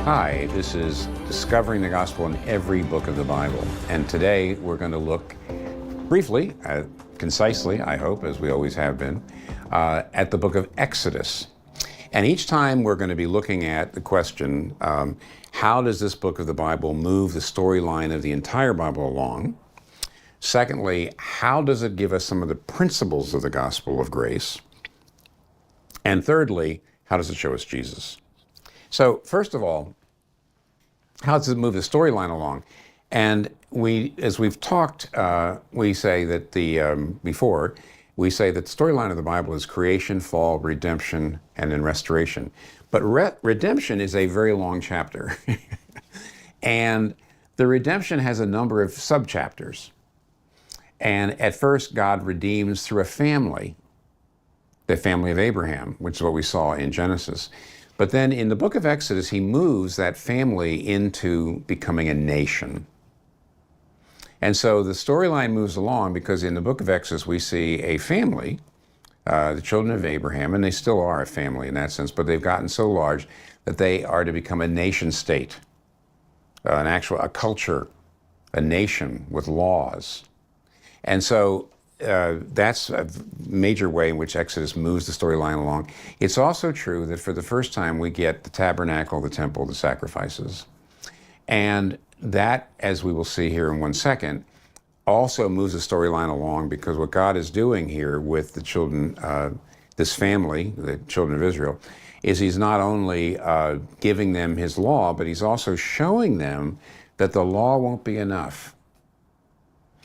Hi, this is Discovering the Gospel in Every Book of the Bible. And today we're going to look briefly, concisely, I hope, as we always have been, at the book of Exodus. And each time we're going to be looking at the question, how does this book of the Bible move the storyline of the entire Bible along? Secondly, how does it give us some of the principles of the gospel of grace? And thirdly, how does it show us Jesus? So first of all, how does it move the storyline along? And as we've talked, we say that before, we say that the storyline of the Bible is creation, fall, redemption, and then restoration. But redemption is a very long chapter. And the redemption has a number of sub-chapters. And at first, God redeems through a family, the family of Abraham, which is what we saw in Genesis. But then in the book of Exodus, he moves that family into becoming a nation. And so the storyline moves along because in the book of Exodus, we see a family, the children of Abraham, and they still are a family in that sense, but they've gotten so large that they are to become a nation state, a culture, a nation with laws. And so that's a major way in which Exodus moves the storyline along. It's also true that for the first time we get the tabernacle, the temple, the sacrifices. And that, as we will see here in 1 second, also moves the storyline along because what God is doing here with the children, this family, the children of Israel, is he's not only giving them his law, but he's also showing them that the law won't be enough.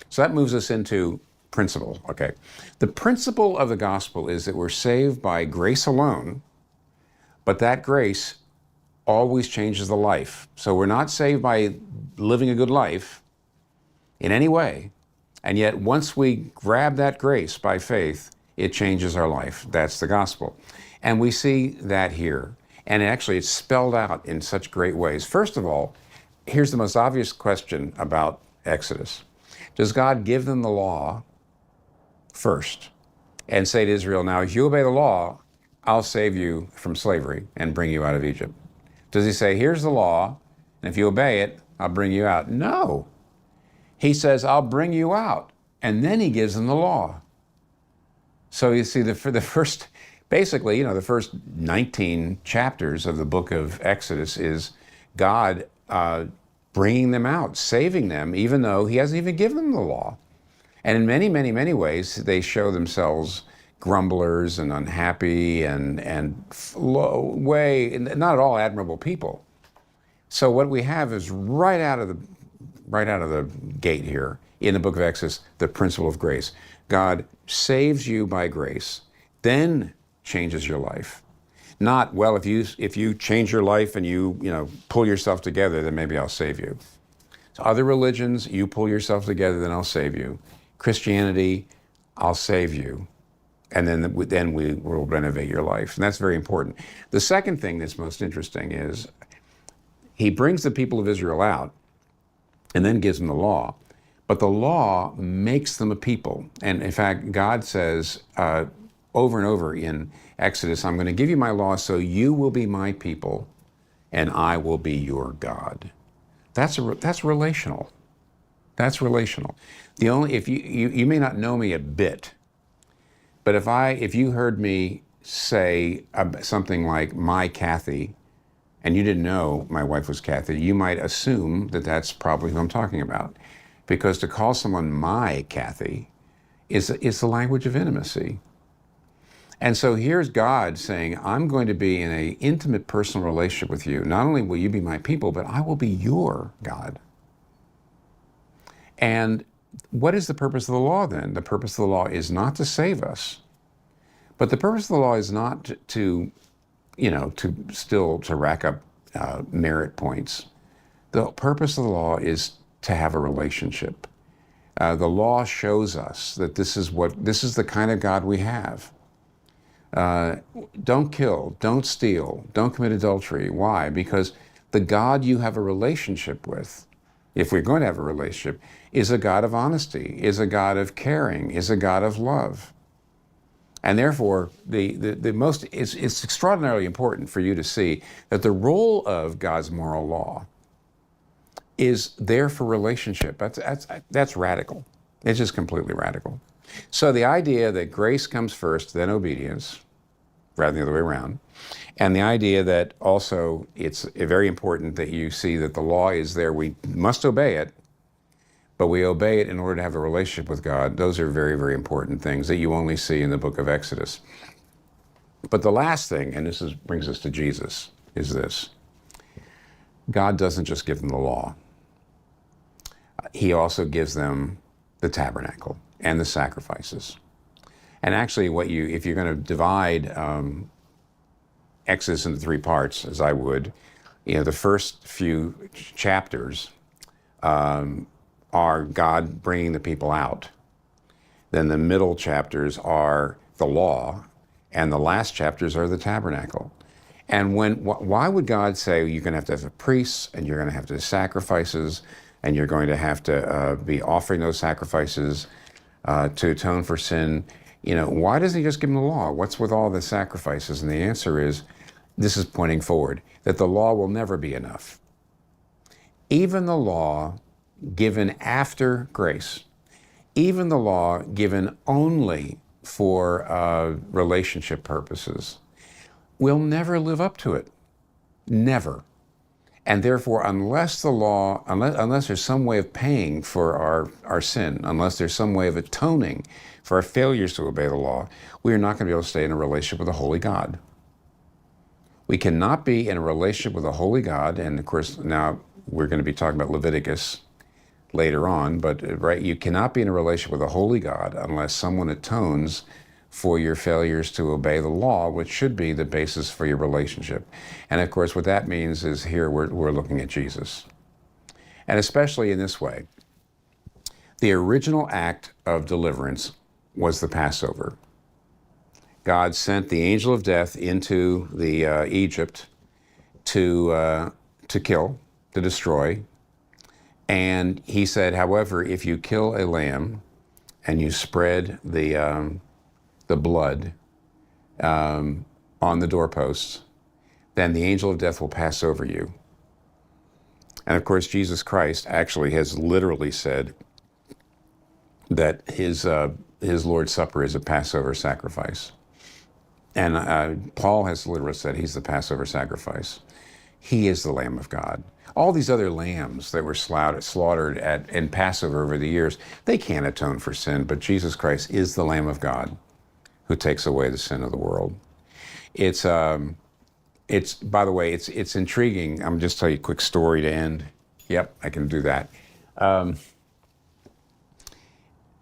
So that moves us into principle, okay? The principle of the gospel is that we're saved by grace alone, but that grace always changes the life. So we're not saved by living a good life in any way, and yet once we grab that grace by faith, it changes our life. That's the gospel. And we see that here. And actually, it's spelled out in such great ways. First of all, here's the most obvious question about Exodus. Does God give them the law first and say to Israel, now if you obey the law, I'll save you from slavery and bring you out of Egypt? Does he say, here's the law, and if you obey it, I'll bring you out? No. He says, I'll bring you out, and then he gives them the law. So you see, the first 19 chapters of the book of Exodus is God bringing them out, saving them, even though he hasn't even given them the law. And in many, many, many ways, they show themselves grumblers and unhappy and not at all admirable people. So what we have is right out of the gate here in the book of Exodus, the principle of grace. God saves you by grace, then changes your life. Not, well, if you change your life and you pull yourself together, then maybe I'll save you. So other religions, you pull yourself together, then I'll save you. Christianity, I'll save you. And then we will renovate your life. And that's very important. The second thing that's most interesting is he brings the people of Israel out and then gives them the law. But the law makes them a people. And in fact, God says over and over in Exodus, I'm going to give you my law so you will be my people and I will be your God. That's relational. That's relational. If you may not know me a bit, but if you heard me say something like my Kathy, and you didn't know my wife was Kathy, you might assume that that's probably who I'm talking about, because to call someone my Kathy is the language of intimacy. And so here's God saying, I'm going to be in an intimate personal relationship with you. Not only will you be my people, but I will be your God. And what is the purpose of the law then? The purpose of the law is not to save us, but the purpose of the law is not to rack up merit points. The purpose of the law is to have a relationship. The law shows us that this is the kind of God we have. Don't kill, don't steal, don't commit adultery. Why? Because the God you have a relationship with, if we're going to have a relationship, is a God of honesty, is a God of caring, is a God of love. And therefore, it's extraordinarily important for you to see that the role of God's moral law is there for relationship. That's radical. It's just completely radical. So the idea that grace comes first, then obedience, rather than the other way around, and the idea that also it's very important that you see that the law is there, we must obey it, but we obey it in order to have a relationship with God. Those are very, very important things that you only see in the book of Exodus. But the last thing, and brings us to Jesus, is this. God doesn't just give them the law. He also gives them the tabernacle and the sacrifices. And actually, if you're going to divide Exodus into 3 parts, as I would, the first few chapters are God bringing the people out. Then the middle chapters are the law, and the last chapters are the tabernacle. And why would God say you're going to have a priest, and you're going to have to have sacrifices, and you're going to have to be offering those sacrifices to atone for sin? Why doesn't he just give them the law? What's with all the sacrifices? And the answer is, this is pointing forward, that the law will never be enough. Even the law given after grace, even the law given only for relationship purposes, will never live up to it. Never. And therefore, unless there's some way of paying for our sin, unless there's some way of atoning for our failures to obey the law, we are not going to be able to stay in a relationship with a holy God. We cannot be in a relationship with a holy God, and of course, now we're going to be talking about Leviticus later on, but you cannot be in a relationship with a holy God unless someone atones for your failures to obey the law, which should be the basis for your relationship. And of course, what that means is here we're looking at Jesus. And especially in this way, the original act of deliverance was the Passover. God sent the angel of death into the Egypt to kill, to destroy. And he said, however, if you kill a lamb and you spread the blood on the doorposts, then the angel of death will pass over you. And of course, Jesus Christ actually has literally said that his Lord's Supper is a Passover sacrifice. And Paul has literally said he's the Passover sacrifice. He is the Lamb of God. All these other lambs that were slaughtered in Passover over the years, they can't atone for sin, but Jesus Christ is the Lamb of God who takes away the sin of the world. It's by the way, it's intriguing. I'm just tell you a quick story to end. Yep, I can do that.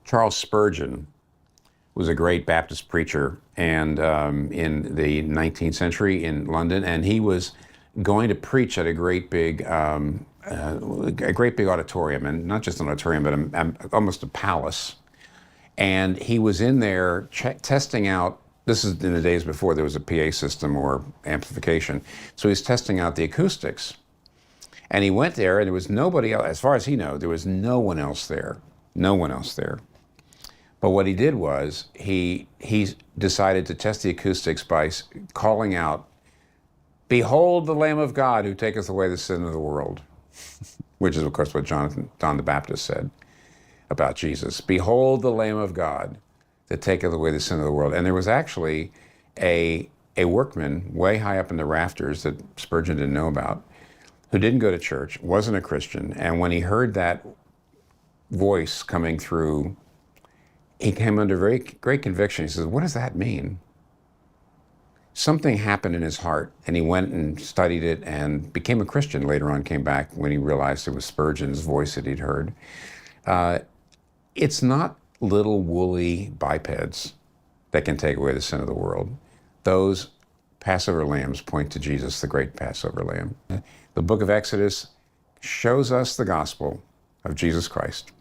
Charles Spurgeon was a great Baptist preacher, and in the 19th century in London, and he was going to preach at a great big auditorium, and not just an auditorium, but almost a palace. And he was in there testing out. This is in the days before there was a PA system or amplification. So he's testing out the acoustics. And he went there, and there was nobody else, as far as he knew, there was no one else there. No one else there. But what he did was he decided to test the acoustics by calling out, "Behold the Lamb of God who taketh away the sin of the world," which is, of course, what John the Baptist said about Jesus. "Behold the Lamb of God that taketh away the sin of the world." And there was actually a workman way high up in the rafters that Spurgeon didn't know about, who didn't go to church, wasn't a Christian, and when he heard that voice coming through, he came under very great conviction. He says, "What does that mean?" Something happened in his heart, and he went and studied it and became a Christian. Later on, came back when he realized it was Spurgeon's voice that he'd heard. It's not little woolly bipeds that can take away the sin of the world. Those Passover lambs point to Jesus, the great Passover lamb. The book of Exodus shows us the gospel of Jesus Christ.